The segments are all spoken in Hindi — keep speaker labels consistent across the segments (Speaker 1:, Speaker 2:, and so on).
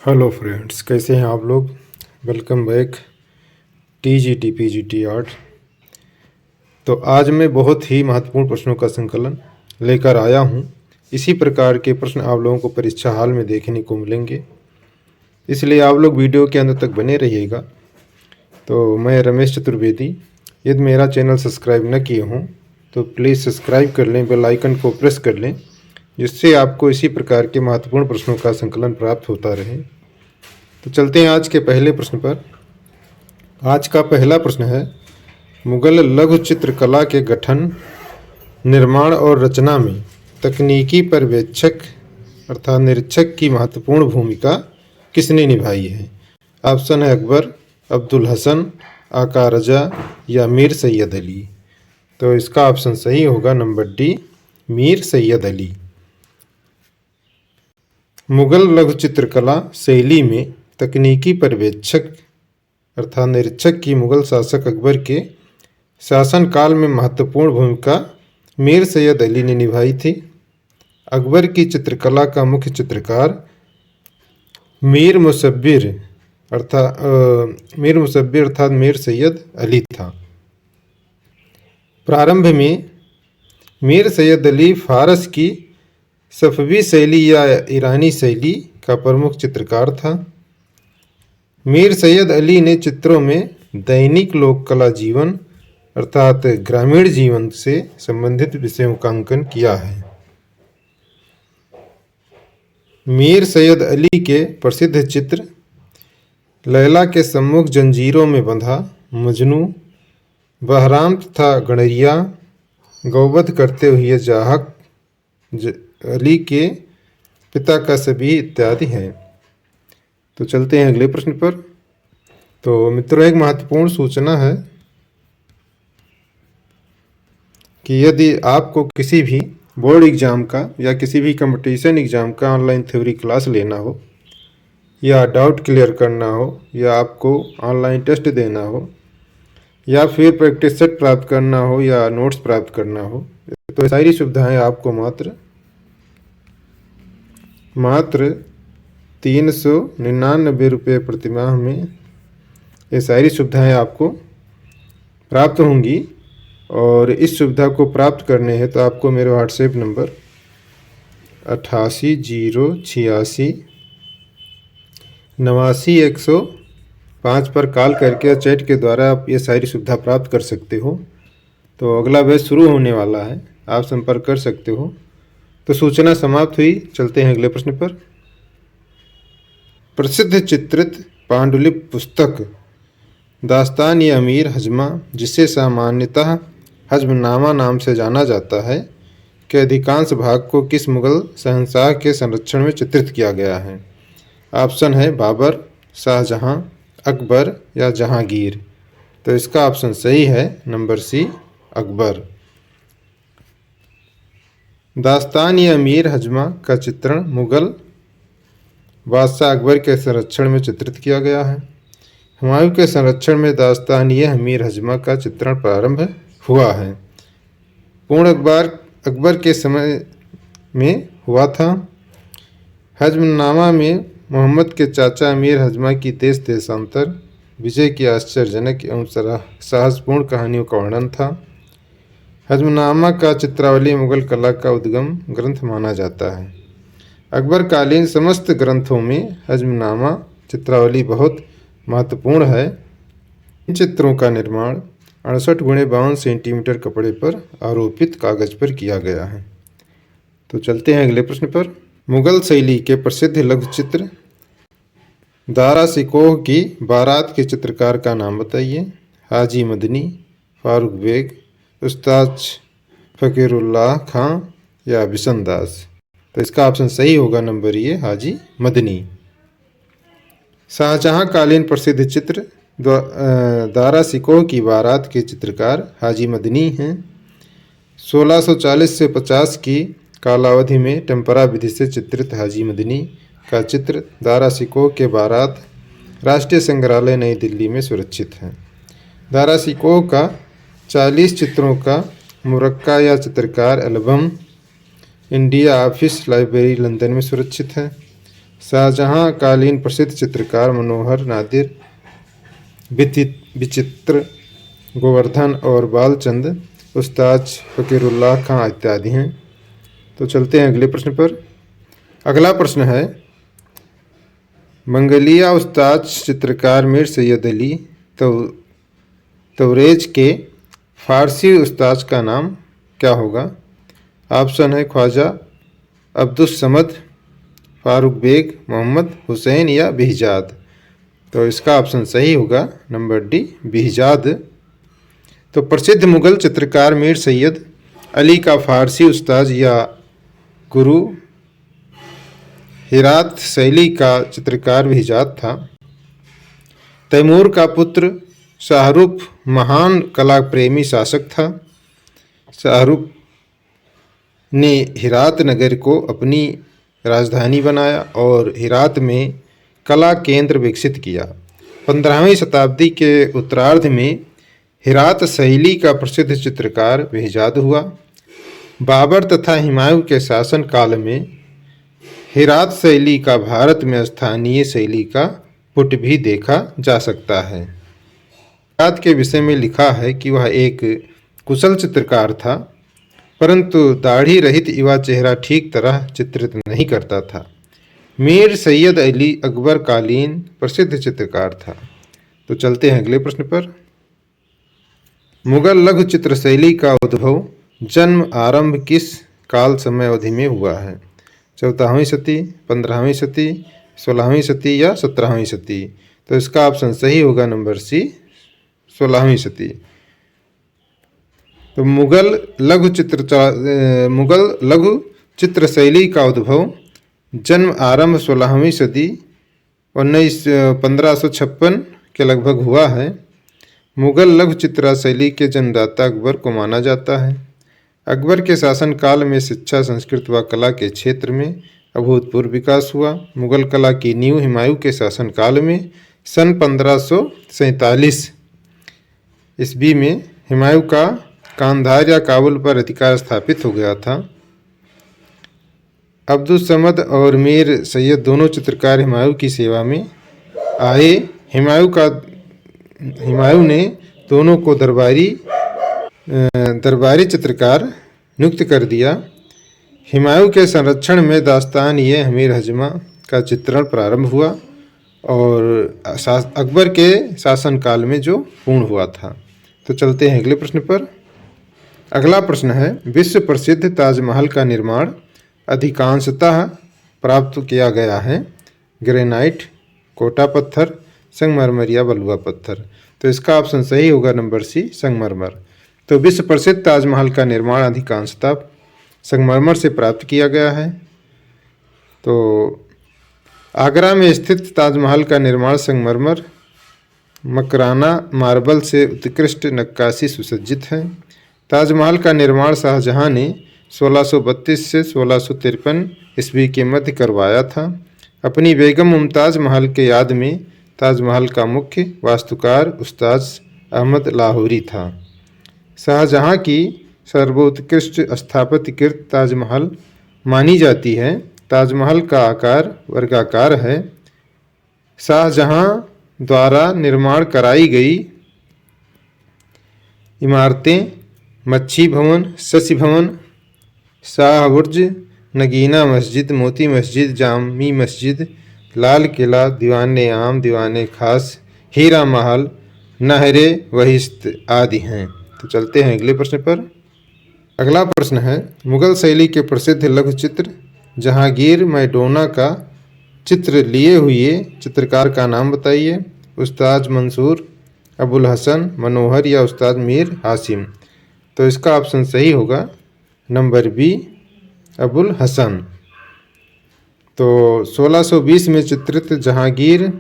Speaker 1: हेलो फ्रेंड्स, कैसे हैं आप लोग। Welcome back TGT PGT art. तो आज मैं बहुत ही महत्वपूर्ण प्रश्नों का संकलन लेकर आया हूं। इसी प्रकार के प्रश्न आप लोगों को परीक्षा हाल में देखने को मिलेंगे, इसलिए आप लोग वीडियो के अंत तक बने रहिएगा। तो मैं रमेश चतुर्वेदी। यदि मेरा चैनल सब्सक्राइब न किए हों तो प्लीज़ सब्सक्राइब कर लें, बेल आइकन को प्रेस कर लें, जिससे आपको इसी प्रकार के महत्वपूर्ण प्रश्नों का संकलन प्राप्त होता रहे। तो चलते हैं आज के पहले प्रश्न पर। आज का पहला प्रश्न है, मुगल लघु चित्रकला के गठन, निर्माण और रचना में तकनीकी पर्यवेक्षक अर्थात निरीक्षक की महत्वपूर्ण भूमिका किसने निभाई है। ऑप्शन है अकबर, अब्दुल हसन, आका रजा या मीर सैयद अली। तो इसका ऑप्शन सही होगा नंबर डी, मीर सैयद अली। मुगल लघु चित्रकला शैली में तकनीकी पर्यवेक्षक अर्थात निरीक्षक की मुगल शासक अकबर के शासनकाल में महत्वपूर्ण भूमिका मीर सैयद अली ने निभाई थी। अकबर की चित्रकला का मुख्य चित्रकार मीर मुसव्विर अर्थात मीर सैयद अली था। प्रारंभ में मीर सैयद अली फारस की सफवी शैली या ईरानी शैली का प्रमुख चित्रकार था। मीर सैयद अली ने चित्रों में दैनिक लोक कला जीवन अर्थात ग्रामीण जीवन से संबंधित विषयों का अंकन किया है। मीर सैयद अली के प्रसिद्ध चित्र लैला के सम्मुख जंजीरों में बंधा, मजनू, बहराम तथा गणरिया, गौवध करते हुए जाहक, अली के पिता का सभी इत्यादि हैं। तो चलते हैं अगले प्रश्न पर। तो मित्रों, एक महत्वपूर्ण सूचना है कि यदि आपको किसी भी बोर्ड एग्ज़ाम का या किसी भी कंपटीशन एग्ज़ाम का ऑनलाइन थ्योरी क्लास लेना हो या डाउट क्लियर करना हो या आपको ऑनलाइन टेस्ट देना हो या फिर प्रैक्टिस सेट प्राप्त करना हो या नोट्स प्राप्त करना हो, तो सारी सुविधाएं आपको मात्र 399 रुपये प्रतिमाह में ये सारी सुविधाएं आपको प्राप्त होंगी। और इस सुविधा को प्राप्त करने हैं तो आपको मेरे व्हाट्सएप नंबर 8808898105 पर कॉल करके चैट के द्वारा आप ये सारी सुविधा प्राप्त कर सकते हो। तो अगला बैच शुरू होने वाला है, आप संपर्क कर सकते हो। तो सूचना समाप्त हुई। चलते हैं अगले प्रश्न पर। प्रसिद्ध चित्रित पांडुलिपि पुस्तक दास्तान-ए अमीर हजमा, जिसे सामान्यतः हजमनामा नाम से जाना जाता है, के अधिकांश भाग को किस मुगल शहंशाह के संरक्षण में चित्रित किया गया है। ऑप्शन है बाबर, शाहजहां, अकबर या जहांगीर। तो इसका ऑप्शन सही है नंबर सी, अकबर। दास्तान-ए अमीर हजमा का चित्रण मुगल बादशाह अकबर के संरक्षण में चित्रित किया गया है। हुमायूं के संरक्षण में दास्तान-ए अमीर हजमा का चित्रण प्रारंभ हुआ है। पूर्ण अकबर के समय में हुआ था। हजमनामा में मोहम्मद के चाचा अमीर हजमा की देश-देशांतर विजय की आश्चर्यजनक एवं साहसपूर्ण कहानियों का वर्णन था। हजमनामा का चित्रावली मुगल कला का उद्गम ग्रंथ माना जाता है। अकबर कालीन समस्त ग्रंथों में हजमनामा चित्रावली बहुत महत्वपूर्ण है। इन चित्रों का निर्माण 68 × 52 सेंटीमीटर कपड़े पर आरोपित कागज पर किया गया है। तो चलते हैं अगले प्रश्न पर। मुगल शैली के प्रसिद्ध लघु चित्र दारा शिकोह की बारात के चित्रकार का नाम बताइए। हाजी मदनी, फारूक बेग, उस्ताद फ़कीरुल्लाह खां या बिशन दास। तो इसका ऑप्शन सही होगा नंबर ए, हाजी मदनी। शाहजहां कालीन प्रसिद्ध चित्र दारा शिकोह की बारात के चित्रकार हाजी मदनी हैं। 1640 से 50 की कालावधि में टेम्परा विधि से चित्रित हाजी मदनी का चित्र दारा शिकोह के बारात राष्ट्रीय संग्रहालय नई दिल्ली में सुरक्षित है। दारा शिकोह का 40 चित्रों का मुरक्का या चित्रकार album India office library London में सुरक्षित है। शाहजहां कालीन प्रसिद्ध चित्रकार मनोहर, नादिर, विचित्र, गोवर्धन और बालचंद, उस्ताद फकीरुल्लाह खां इत्यादि हैं। तो चलते हैं अगले प्रश्न पर। अगला प्रश्न है, मंगलिया उस्ताद चित्रकार मीर सैयद अली तवरेज के फारसी उस्ताद का नाम क्या होगा? ऑप्शन है ख्वाजा अब्दुस समद, फारूक बेग, मोहम्मद हुसैन या बिहजाद। तो इसका ऑप्शन सही होगा नंबर डी, बिहजाद। तो प्रसिद्ध मुगल चित्रकार मीर सैयद अली का फारसी उस्ताद या गुरु हिरात शैली का चित्रकार बिहजाद था। तैमूर का पुत्र शाहरुख महान कला प्रेमी शासक था। शाहरुख ने हिरात नगर को अपनी राजधानी बनाया और हिरात में कला केंद्र विकसित किया। 15वीं शताब्दी के उत्तरार्ध में हिरात शैली का प्रसिद्ध चित्रकार बिहजाद हुआ। बाबर तथा हुमायूं के शासन काल में हिरात शैली का भारत में स्थानीय शैली का पुट भी देखा जा सकता है। हिरात के विषय में लिखा है कि वह एक कुशल चित्रकार था, परंतु दाढ़ी रहित युवा चेहरा ठीक तरह चित्रित नहीं करता था। मीर सैयद अली अकबर कालीन प्रसिद्ध चित्रकार था। तो चलते हैं अगले प्रश्न पर। मुगल लघु चित्र शैली का उद्भव, जन्म, आरंभ किस काल समय अवधि में हुआ है? 14वीं सदी, 15वीं सदी, 16वीं सदी या 17वीं सदी। तो इसका ऑप्शन सही होगा नंबर सी, 16वीं सदी। तो मुगल लघु चित्र शैली का उद्भव, जन्म, आरंभ 16वीं सदी 1556 के लगभग हुआ है। मुगल लघु चित्र शैली के जन्मदाता अकबर को माना जाता है। अकबर के शासनकाल में शिक्षा, संस्कृत व कला के क्षेत्र में अभूतपूर्व विकास हुआ। मुगल कला की नींव हुमायूं के शासनकाल में सन 1547 ईस्वी में हुमायूं का कांधार या काबुल पर अधिकार स्थापित हो गया था। अब्दुस समद और मीर सैयद दोनों चित्रकार हुमायूं की सेवा में आए। हुमायूं ने दोनों को दरबारी चित्रकार नियुक्त कर दिया। हुमायूं के संरक्षण में दास्तान-ए-अमीर-हजमा का चित्रण प्रारंभ हुआ और अकबर के शासनकाल में जो पूर्ण हुआ था। तो चलते हैं अगले प्रश्न पर। अगला प्रश्न है, विश्व प्रसिद्ध ताजमहल का निर्माण अधिकांशतः प्राप्त किया गया है ग्रेनाइट, कोटा पत्थर, संगमरमर या बलुआ पत्थर। तो इसका ऑप्शन सही होगा नंबर सी, संगमरमर। तो विश्व प्रसिद्ध ताजमहल का निर्माण अधिकांशतः संगमरमर से प्राप्त किया गया है। तो आगरा में स्थित ताजमहल का निर्माण संगमरमर, मकराना मार्बल से उत्कृष्ट नक्काशी सुसज्जित है। ताजमहल का निर्माण शाहजहां ने 1632 से 1653 ईस्वी के मध्य करवाया था। अपनी बेगम मुमताज़ महल के याद में ताजमहल का मुख्य वास्तुकार उस्ताद अहमद लाहौरी था। शाहजहां की सर्वोत्कृष्ट स्थापत्यकृत ताजमहल मानी जाती है। ताजमहल का आकार वर्गाकार है। शाहजहां द्वारा निर्माण कराई गई इमारतें मच्छी भवन, शशि भवन, शाह बुर्ज, नगीना मस्जिद, मोती मस्जिद, जामी मस्जिद, लाल किला, दीवाने आम, दीवाने खास, हीरा महल, नहरे वहिस्त आदि हैं। तो चलते हैं अगले प्रश्न पर। अगला प्रश्न है, मुगल शैली के प्रसिद्ध लघु चित्र जहांगीर मैडोना का चित्र लिए हुए चित्रकार का नाम बताइए। उस्ताद मंसूर, अबुल हसन, मनोहर या उस्ताद मीर हासिम। तो इसका ऑप्शन सही होगा नंबर बी, अबुल हसन। तो 1620 में चित्रित जहांगीर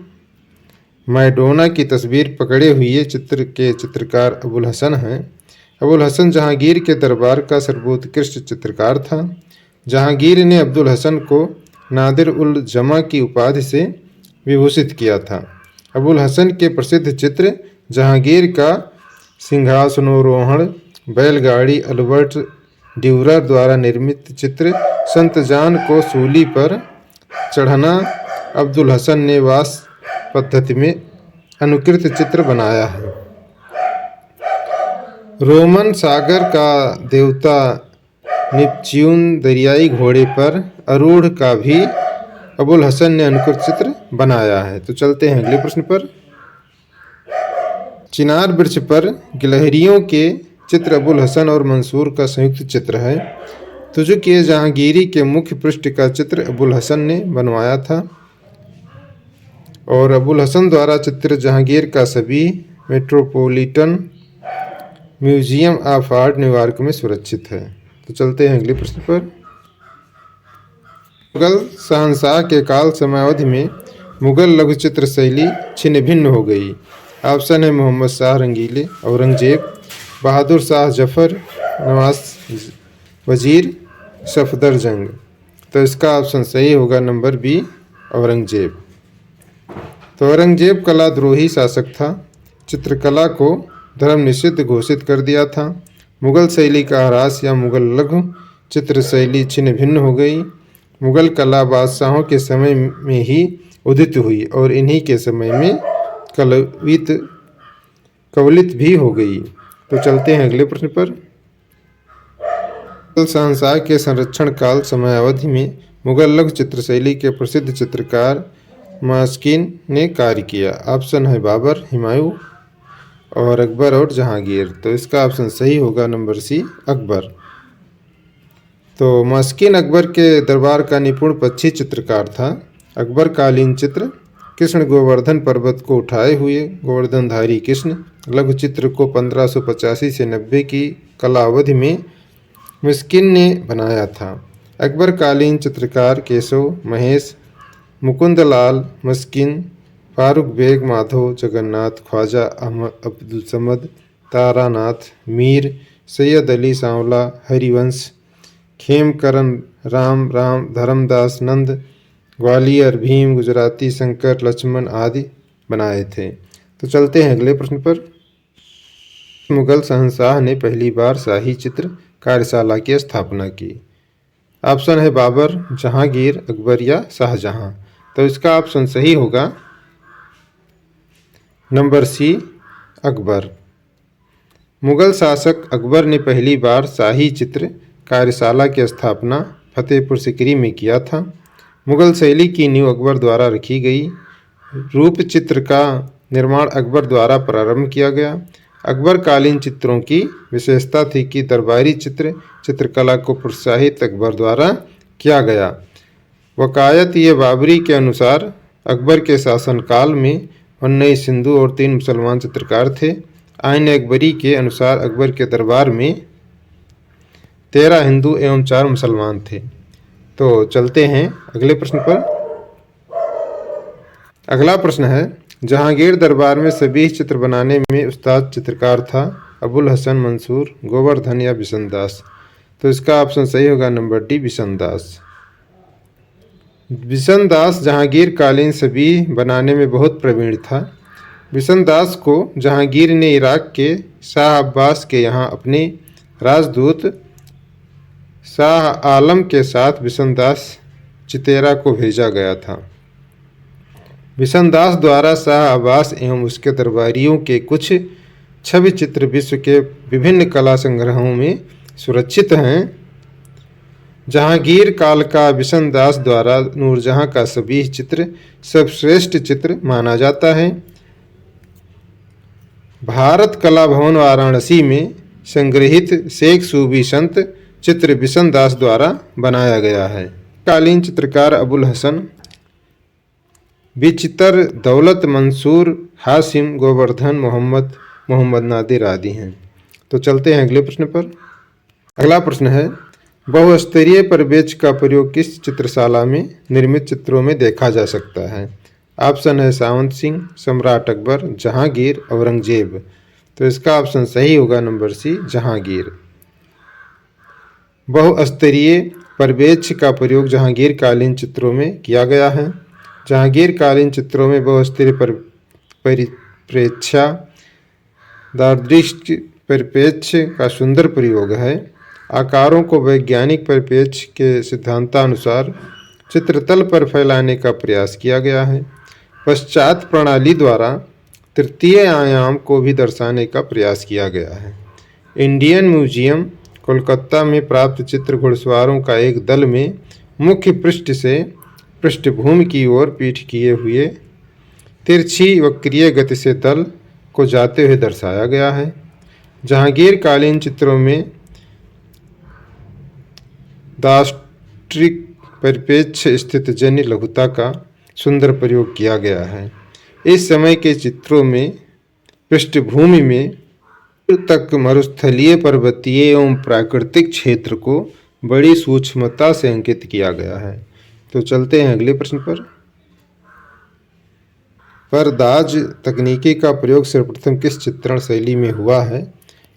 Speaker 1: मैडोना की तस्वीर पकड़े हुए चित्र के चित्रकार अबुल हसन हैं। अबुल हसन जहांगीर के दरबार का सर्वोत्कृष्ट चित्रकार था। जहांगीर ने अब्दुल हसन को नादिर उल जमा की उपाधि से विभूषित किया था। अबुल हसन के प्रसिद्ध चित्र जहांगीर का सिंहासनोरोहण, बैलगाड़ी, अल्बर्ट ड्यूरर द्वारा निर्मित चित्र संत जान को सूली पर चढ़ना, अब्दुल हसन ने वास पद्धति में अनुकृत चित्र बनाया है। रोमन सागर का देवता नेपच्यून दरियाई घोड़े पर आरूढ़ का भी अबुल हसन ने अनुकृत चित्र बनाया है। तो चलते हैं अगले प्रश्न पर। चिनार वृक्ष पर गिलहरियों के चित्र अबुल हसन और मंसूर का संयुक्त चित्र है। तुजुक-ए जहांगीरी के मुख्य पृष्ठ का चित्र अबुल हसन ने बनवाया था और अबुल हसन द्वारा चित्र जहांगीर का सभी metropolitan museum of art New York में सुरक्षित है। तो चलते हैं अगले प्रश्न पर। मुगल शहंशाह के काल समयावधि में मुगल लघु चित्र शैली छिन्न भिन्न हो गई। ऑप्शन है मोहम्मद शाह रंगीले, औरंगजेब, बहादुर शाह जफर, नवाज वजीर, सफदर जंग। तो इसका ऑप्शन सही होगा नंबर बी, औरंगजेब। तो औरंगजेब कलाद्रोही शासक था। चित्रकला को धर्म निषिद्ध घोषित कर दिया था। मुगल शैली का ह्रास या मुगल लघु चित्र शैली छिन्न भिन्न हो गई। मुगल कला बादशाहों के समय में ही उदित हुई और इन्हीं के समय में कवलित भी हो गई। तो चलते हैं अगले प्रश्न पर। मुगल शहंशाह के संरक्षण काल समयावधि में मुगल लघु चित्र शैली के प्रसिद्ध चित्रकार मास्किन ने कार्य किया। ऑप्शन है बाबर, हुमायूं और अकबर और जहांगीर। तो इसका ऑप्शन सही होगा नंबर सी, अकबर। तो मास्किन अकबर के दरबार का निपुण पक्षी चित्रकार था। अकबर कालीन चित्र कृष्ण गोवर्धन पर्वत को उठाए हुए गोवर्धनधारी कृष्ण लघु चित्र को 1585 से 90 की कला अवधि में मास्किन ने बनाया था। अकबर कालीन चित्रकार केशव, महेश, मुकुंदलाल मास्किन, फारूक बेग, माधव, जगन्नाथ, ख्वाजा अहमद, अब्दुल समद, तारानाथ, मीर, सैयद अली सांवला, हरिवंश, खेमकरण, राम, धर्मदास, नंद, ग्वालियर, भीम, गुजराती, शंकर, लक्ष्मण आदि बनाए थे। तो चलते हैं अगले प्रश्न पर। मुगल शहंशाह ने पहली बार शाही चित्र कार्यशाला की स्थापना की। ऑप्शन है बाबर, जहांगीर, अकबर या शाहजहां। तो इसका ऑप्शन सही होगा नंबर सी, अकबर। मुगल शासक अकबर ने पहली बार शाही चित्र कार्यशाला की स्थापना फतेहपुर सिकरी में किया था। मुगल शैली की नींव अकबर द्वारा रखी गई। रूप चित्र का निर्माण अकबर द्वारा प्रारंभ किया गया। अकबर कालीन चित्रों की विशेषता थी कि दरबारी चित्रकला को प्रोत्साहित अकबर द्वारा किया गया। वकायत ये बाबरी के अनुसार अकबर के शासनकाल में 19 हिंदू और 3 मुसलमान चित्रकार थे। आईन अकबरी के अनुसार अकबर के दरबार में 13 हिंदू एवं 4 मुसलमान थे। तो चलते हैं अगले प्रश्न पर। अगला प्रश्न है, जहांगीर दरबार में सभी चित्र बनाने में उस्ताद चित्रकार था अबुल हसन, मंसूर, गोवर्धन या बिशनदास। तो इसका ऑप्शन सही होगा नंबर डी, बिशनदास। बिशनदास जहांगीर कालीन सभी बनाने में बहुत प्रवीण था। बिशनदास को जहांगीर ने इराक के शाह अब्बास के यहाँ अपने राजदूत शाह आलम के साथ बिशनदास चितेरा को भेजा गया था। बिशनदास द्वारा शाह अब्बास एवं उसके दरबारियों के कुछ छवि चित्र विश्व के विभिन्न कला संग्रहों में सुरक्षित हैं। जहांगीर काल का बिशनदास द्वारा नूरजहां का सभी चित्र सर्वश्रेष्ठ चित्र माना जाता है। भारत कला भवन वाराणसी में संग्रहित शेख सूफी संत चित्र बिशनदास द्वारा बनाया गया है। कालीन चित्रकार अबुल हसन, बिचितर, दौलत, मंसूर, हाशिम, गोवर्धन, मोहम्मद नादिर आदि हैं। तो चलते हैं अगले प्रश्न पर। अगला प्रश्न है, बहुस्तरीय परिवेश का प्रयोग किस चित्रशाला में निर्मित चित्रों में देखा जा सकता है। ऑप्शन है सावंत सिंह, सम्राट अकबर, जहांगीर, औरंगजेब। तो इसका ऑप्शन सही होगा नंबर सी, जहांगीर। बहुस्तरीय परिवेश का प्रयोग जहांगीर कालीन चित्रों में किया गया है। जहांगीर कालीन चित्रों में बहुस्तरीय परिप्रेक्ष्य दार्दृश्य परिप्रेक्ष्य का सुंदर प्रयोग है। आकारों को वैज्ञानिक परिप्रेक्ष्य के सिद्धांतानुसार चित्रतल पर फैलाने का प्रयास किया गया है। पश्चात प्रणाली द्वारा तृतीय आयाम को भी दर्शाने का प्रयास किया गया है। इंडियन म्यूजियम कोलकाता में प्राप्त चित्र घुड़सवारों का एक दल में मुख्य पृष्ठ से पृष्ठभूमि की ओर पीठ किए हुए तिरछी वक्रीय गति से दल को जाते हुए दर्शाया गया है। जहांगीर कालीन चित्रों में दार्ष्टिक परिप्रेक्ष्य स्थित जन्य लघुता का सुंदर प्रयोग किया गया है। इस समय के चित्रों में पृष्ठभूमि में तक मरुस्थलीय पर्वतीय एवं प्राकृतिक क्षेत्र को बड़ी सूक्ष्मता से अंकित किया गया है। तो चलते हैं अगले प्रश्न पर। परदाज तकनीकी का प्रयोग सर्वप्रथम किस चित्रण शैली में हुआ है?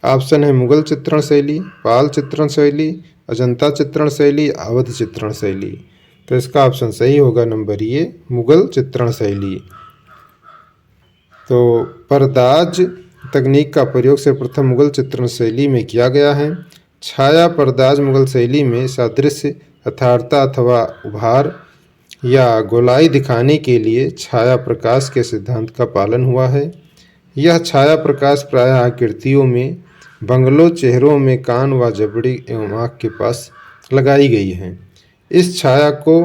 Speaker 1: ऑप्शन है मुगल चित्रण शैली, पाल चित्रण शैली, अजंता चित्रण शैली, अवध चित्रण शैली। तो इसका ऑप्शन सही होगा नंबर ए, मुगल चित्रण शैली। तो परदाज तकनीक का प्रयोग सर्वप्रथम मुगल चित्रण शैली में किया गया है। छाया परदाज मुगल शैली में सादृश्य, यथार्थता अथवा उभार या गोलाई दिखाने के लिए छाया प्रकाश के सिद्धांत का पालन हुआ है। यह छाया प्रकाश प्रायः आकृतियों में बंगलों, चेहरों में कान व जबड़ी एवं आँख के पास लगाई गई है। इस छाया को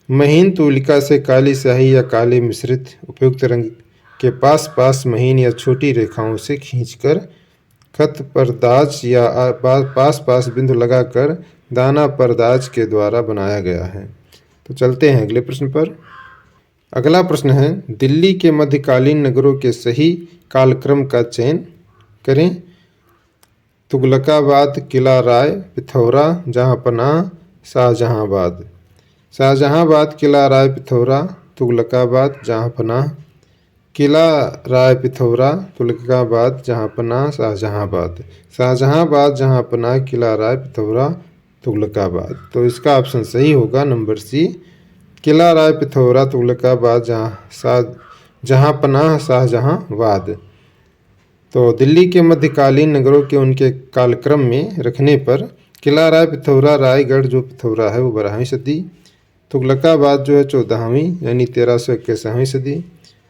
Speaker 1: महीन तूलिका से काली स्याही या काले मिश्रित उपयुक्त रंग के पास महीन या छोटी रेखाओं से खींचकर खत परदाज या पास बिंदु लगाकर दाना परदाज के द्वारा बनाया गया है। तो चलते हैं अगले प्रश्न पर। अगला प्रश्न है, दिल्ली के मध्यकालीन नगरों के सही कालक्रम का चयन करें। तुगलकाबाद, किला राय, पिथौरा, जहांपनाह, शाहजहांबाद। शाहजहांबाद, किला राय, पिथौरा, तुगलकाबाद, जहांपनाह। किला राय, पिथौरा, तुगलकाबाद, जहांपनाह, शाहजहांबाद। शाहजहांबाद, जहांपनाह, किला राय, पिथौरा, तुगलकाबाद। तो इसका ऑप्शन सही होगा नंबर सी, किला राय, पिथौरा, तुगलकाबाद, जहांपनाह, शाहजहांबाद। तो दिल्ली के मध्यकालीन नगरों के उनके कालक्रम में रखने पर किला राय, पिथौरा, रायगढ़ जो पिथौरा है वो 12वीं सदी, तुगलकाबाद जो है 14वीं यानी 1381वीं सदी,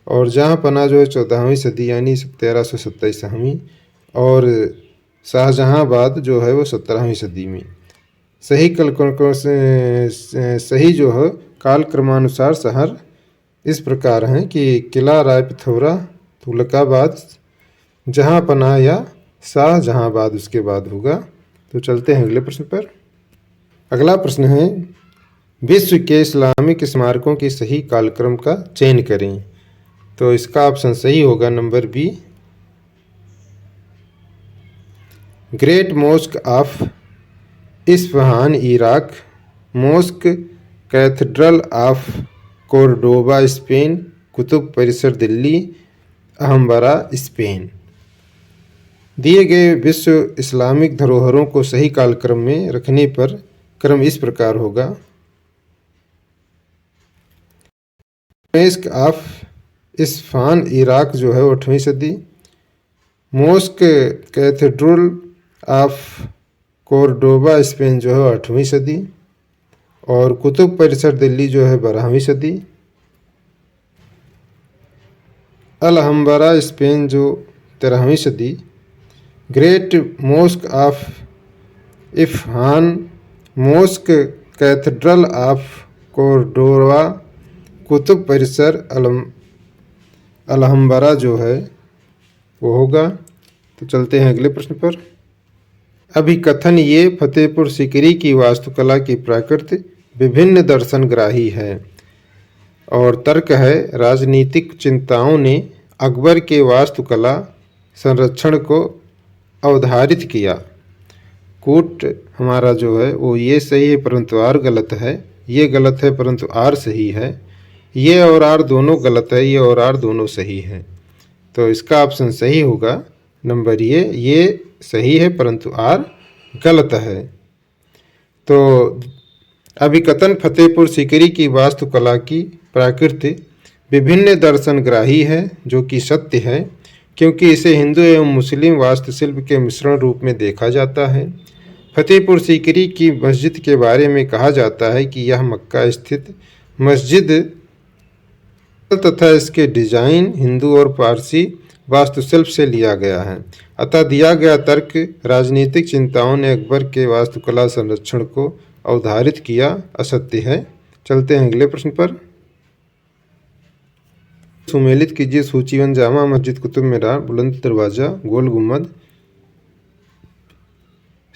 Speaker 1: और जहांपनाह जो है 14वीं सदी यानी 1327वीं, और शाहजहांबाद जो है वो 17वीं सदी में। सही जो है कालक्रमानुसार शहर इस प्रकार हैं कि किला राय, पिथौरा, तुगलकाबाद, जहांपनाह या शाहजहांबाद उसके बाद होगा। तो चलते हैं अगले प्रश्न पर। अगला प्रश्न है, विश्व के इस्लामिक स्मारकों के सही कालक्रम का चयन करें। तो इसका ऑप्शन सही होगा number B, great mosque of Isfahan Iraq, mosque cathedral of Cordoba Spain, Qutub परिसर दिल्ली, अहमबरा स्पेन। दिए गए विश्व इस्लामिक धरोहरों को सही कालक्रम में रखने पर क्रम इस प्रकार होगा। मॉस्क ऑफ इस्फहान इराक जो है 8वीं सदी, mosque cathedral of Cordoba Spain जो है 8वीं सदी, और कुतुब परिसर दिल्ली जो है 12वीं सदी, अल-अहमबरा स्पेन जो 13वीं सदी, great mosque of Isfahan, mosque cathedral of Cordoba, Qutub परिसर अल-अहमबरा जो है वो होगा। तो चलते हैं अगले प्रश्न पर। अभिकथन ये फतेहपुर सीकरी की वास्तुकला की प्रकृति विभिन्न दर्शनग्राही है, और तर्क है राजनीतिक चिंताओं ने अकबर के वास्तुकला संरक्षण को अवधारित किया। कूट हमारा जो है वो ये सही है परंतु आर गलत है, ये गलत है परंतु आर सही है, ये और आर दोनों गलत है, ये और आर दोनों सही है। तो इसका ऑप्शन सही होगा नंबर ये सही है परंतु आर गलत है। तो अभिकथन फतेहपुर सीकरी की वास्तुकला की प्रकृति विभिन्न दर्शनग्राही है, जो कि सत्य है, क्योंकि इसे हिंदू एवं मुस्लिम वास्तुशिल्प के मिश्रण रूप में देखा जाता है। फतेहपुर सीकरी की मस्जिद के बारे में कहा जाता है कि यह मक्का स्थित मस्जिद तथा इसके डिजाइन हिंदू और पारसी वास्तुशिल्प से लिया गया है। अतः दिया गया तर्क राजनीतिक चिंताओं ने अकबर के वास्तुकला संरक्षण को अवधारित किया असत्य है। चलते हैं अगले प्रश्न पर। सुमेलित कीजिए सूचीवन जामा मस्जिद, कुतुब मीनार, बुलंद दरवाजा, गोल गुम्बद।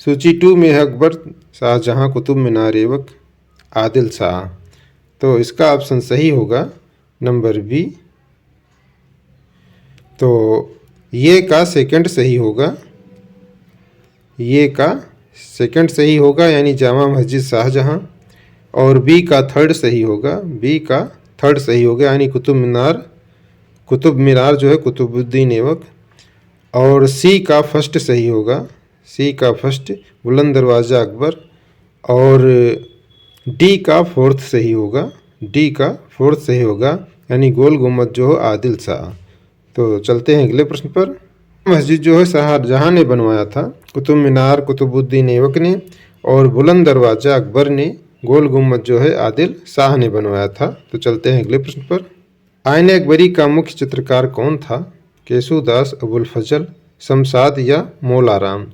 Speaker 1: सूची 2 में है अकबर, शाहजहां, कुतुब मीनार एवं आदिल शाह। तो इसका ऑप्शन सही होगा नंबर बी। तो ये का सेकंड सही होगा, ये का सेकंड सही होगा यानी जामा मस्जिद शाहजहां, और बी का थर्ड सही होगा, बी का थर्ड सही होगा यानी कुतुब मीनार जो है कुतुबुद्दीन ऐबक, और सी का फर्स्ट सही होगा, सी का फर्स्ट बुलंद दरवाज़ा अकबर, और डी का फोर्थ सही होगा, डी का फोर्थ सही होगा यानी गोल गुम्बद जो है आदिल शाह। तो चलते हैं अगले प्रश्न पर। मस्जिद जो है शाहजहां ने बनवाया था, कुतुब मीनार कुतुबुद्दीन ऐबक ने, और बुलंद दरवाज़ा अकबर ने, गोल गुम्बद जो है आदिल शाह ने बनवाया था। तो चलते हैं अगले प्रश्न पर। आईने अकबरी का मुख्य चित्रकार कौन था? केशुदास, अबुल फजल, शमशाद या मौलाराम।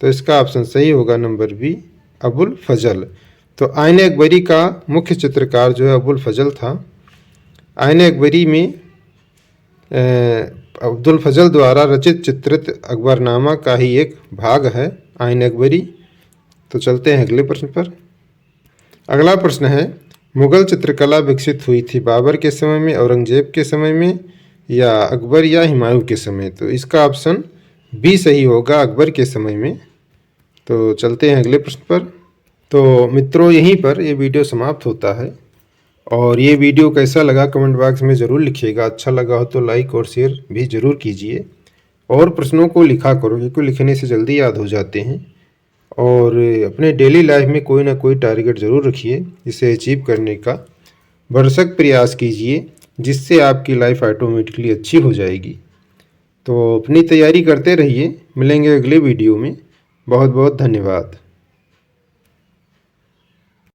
Speaker 1: तो इसका ऑप्शन सही होगा नंबर बी, अबुल फजल। तो आईने अकबरी का मुख्य चित्रकार जो है अबुल फजल था। आईने अकबरी में अब्दुल फजल द्वारा रचित चित्रित अकबरनामा का ही एक भाग है आईने अकबरी। तो चलते हैं अगले प्रश्न पर। अगला प्रश्न है, मुगल चित्रकला विकसित हुई थी बाबर के समय में, औरंगजेब के समय में, या अकबर या हुमायूं के समय। तो इसका ऑप्शन बी सही होगा, अकबर के समय में। तो चलते हैं अगले प्रश्न पर। तो मित्रों यहीं पर ये वीडियो समाप्त होता है, और ये वीडियो कैसा लगा कमेंट बॉक्स में ज़रूर लिखिएगा। अच्छा लगा हो तो लाइक और शेयर भी ज़रूर कीजिए, और प्रश्नों को लिखा करो क्योंकि लिखने से जल्दी याद हो जाते हैं। और अपने डेली लाइफ में कोई ना कोई टारगेट ज़रूर रखिए, इसे अचीव करने का भरसक प्रयास कीजिए, जिससे आपकी लाइफ ऑटोमेटिकली अच्छी हो जाएगी। तो अपनी तैयारी करते रहिए, मिलेंगे अगले वीडियो में। बहुत बहुत धन्यवाद।